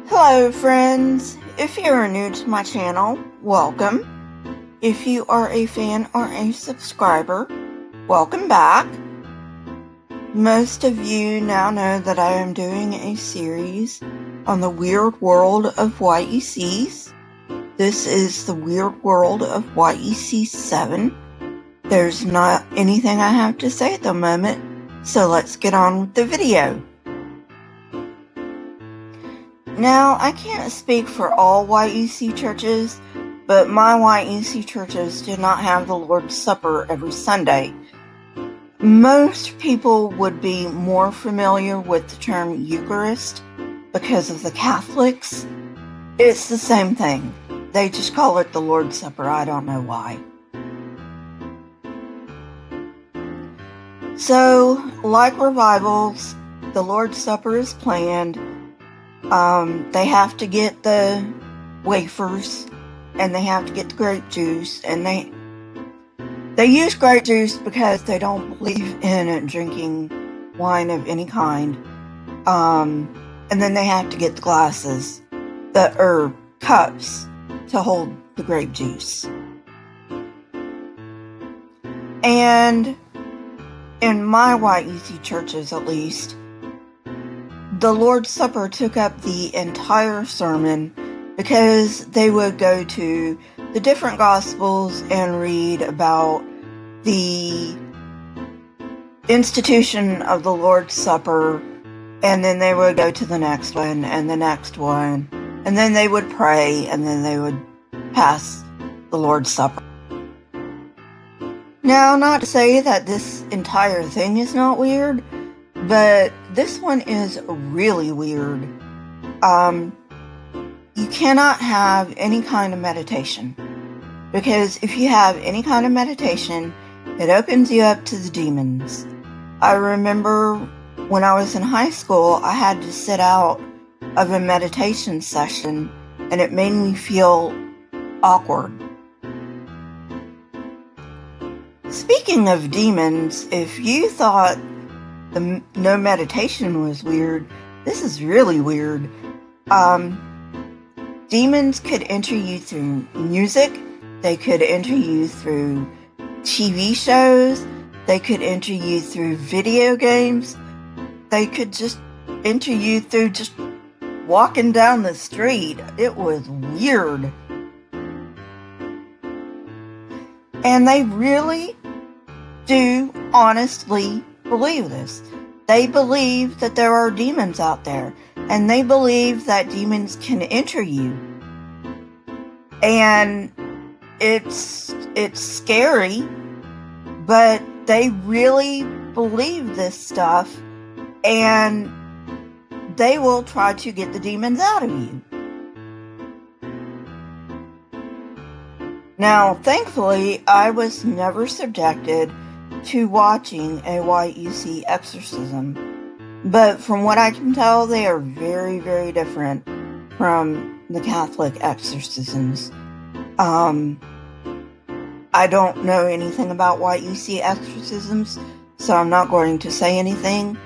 Hello friends, if you are new to my channel, welcome. If you are a fan or a subscriber, welcome back. Most of you now know that I am doing a series on the Weird World of YECs. This is the Weird World of YEC 7. There's not anything I have to say at the moment, so let's get on with the video. Now, I can't speak for all YEC churches, but my YEC churches did not have the Lord's Supper every Sunday. Most people would be more familiar with the term Eucharist because of the Catholics. It's the same thing. They just call it the Lord's Supper. I don't know why. So, like revivals, the Lord's Supper is planned. They have to get the wafers, and they have to get the grape juice, and they use grape juice because they don't believe in drinking wine of any kind. And then they have to get the glasses, or cups, to hold the grape juice. And in my YEC churches, at least, the Lord's Supper took up the entire sermon because they would go to the different Gospels and read about the institution of the Lord's Supper, and then they would go to the next one and the next one, and then they would pray, and then they would pass the Lord's Supper. Now, not to say that this entire thing is not weird, but this one is really weird. You cannot have any kind of meditation, because if you have any kind of meditation, it opens you up to the demons. I remember when I was in high school, I had to sit out of a meditation session, and it made me feel awkward. Speaking of demons, if you thought no meditation was weird, this is really weird. Demons could enter you through music, they could enter you through TV shows, they could enter you through video games, they could just enter you through just walking down the street. It was weird. And they really do honestly believe this. They believe that there are demons out there, and they believe that demons can enter you. And it's scary, but they really believe this stuff, and they will try to get the demons out of you. Now, thankfully, I was never subjected to watching a YEC exorcism, but from what I can tell, they are very, very different from the Catholic exorcisms. I don't know anything about YEC exorcisms, so I'm not going to say anything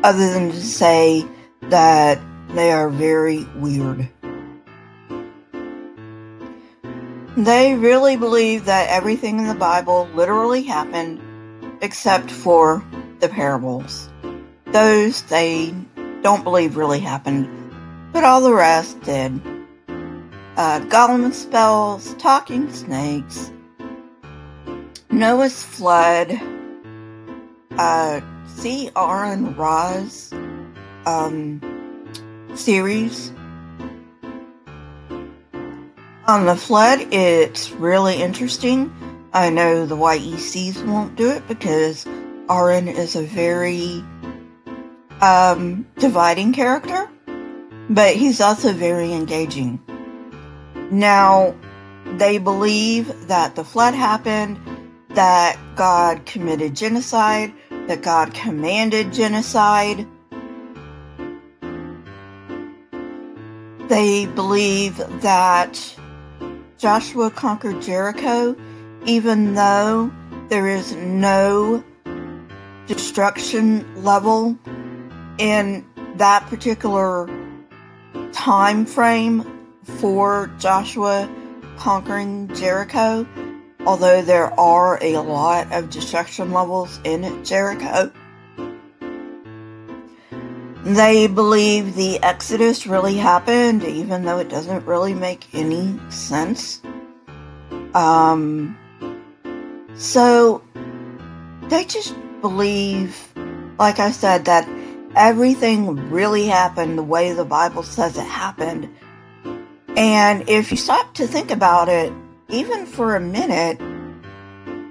other than to say that they are very weird. They really believe that everything in the Bible literally happened, except for the parables. Those they don't believe really happened, but all the rest did. Golem spells, talking snakes, Noah's flood, see Aaron Ra's series. On the flood, it's really interesting. I know the YECs won't do it because Aaron is a very dividing character, but he's also very engaging. Now, they believe that the flood happened, that God committed genocide, that God commanded genocide. They believe that Joshua conquered Jericho, even though there is no destruction level in that particular time frame for Joshua conquering Jericho, although there are a lot of destruction levels in Jericho. They believe the Exodus really happened, even though it doesn't really make any sense. So they just believe, like I said, that everything really happened the way the Bible says it happened. And if you stop to think about it, even for a minute,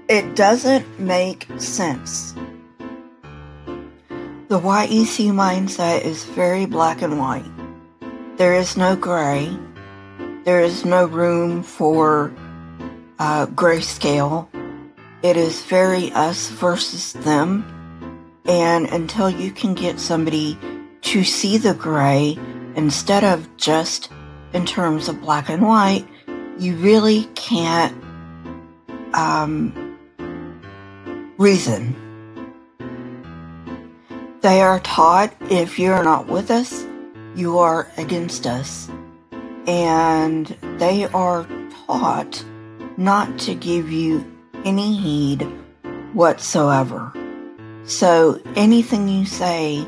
it doesn't make sense. The YEC mindset is very black and white. There is no gray. There is no room for grayscale. It is very us versus them. And until you can get somebody to see the gray instead of just in terms of black and white, you really can't reason. They are taught, if you're not with us, you are against us. And they are taught not to give you any heed whatsoever. So anything you say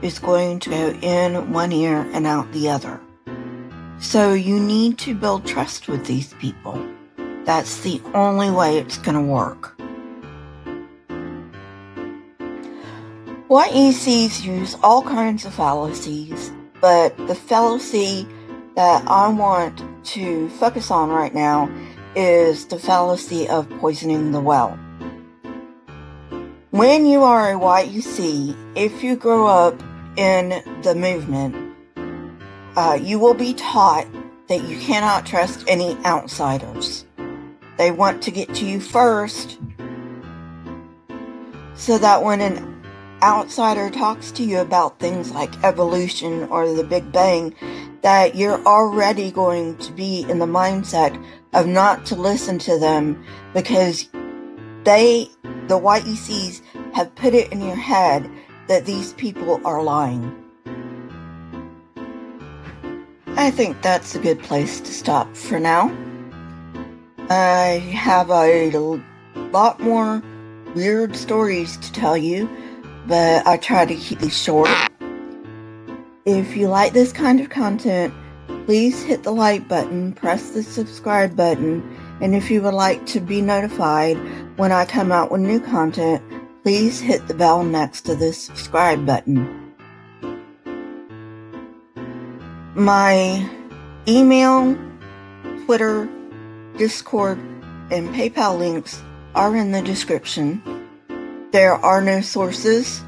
is going to go in one ear and out the other. So you need to build trust with these people. That's the only way it's going to work. YECs use all kinds of fallacies, but the fallacy that I want to focus on right now is the fallacy of poisoning the well. When you are a YEC, if you grow up in the movement, you will be taught that you cannot trust any outsiders. They want to get to you first, so that when an outsider talks to you about things like evolution or the Big Bang, that you're already going to be in the mindset of not to listen to them, because the YECs have put it in your head that these people are lying. I think that's a good place to stop for now. I have a lot more weird stories to tell you, but I try to keep these short. If you like this kind of content, please hit the like button, press the subscribe button, and if you would like to be notified when I come out with new content, please hit the bell next to the subscribe button. My email, Twitter, Discord, and PayPal links are in the description. There are no sources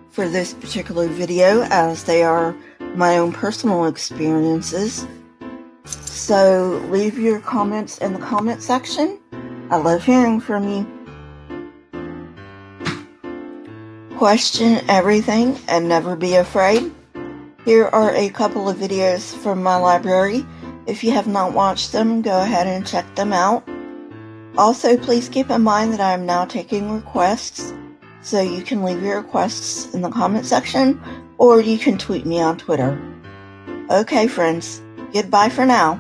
for this particular video, as they are my own personal experiences. So leave your comments in the comment section. I love hearing from you. Question everything and never be afraid. Here are a couple of videos from my library. If you have not watched them, go ahead and check them out. Also, please keep in mind that I am now taking requests, so you can leave your requests in the comment section, or you can tweet me on Twitter. Okay, friends, goodbye for now.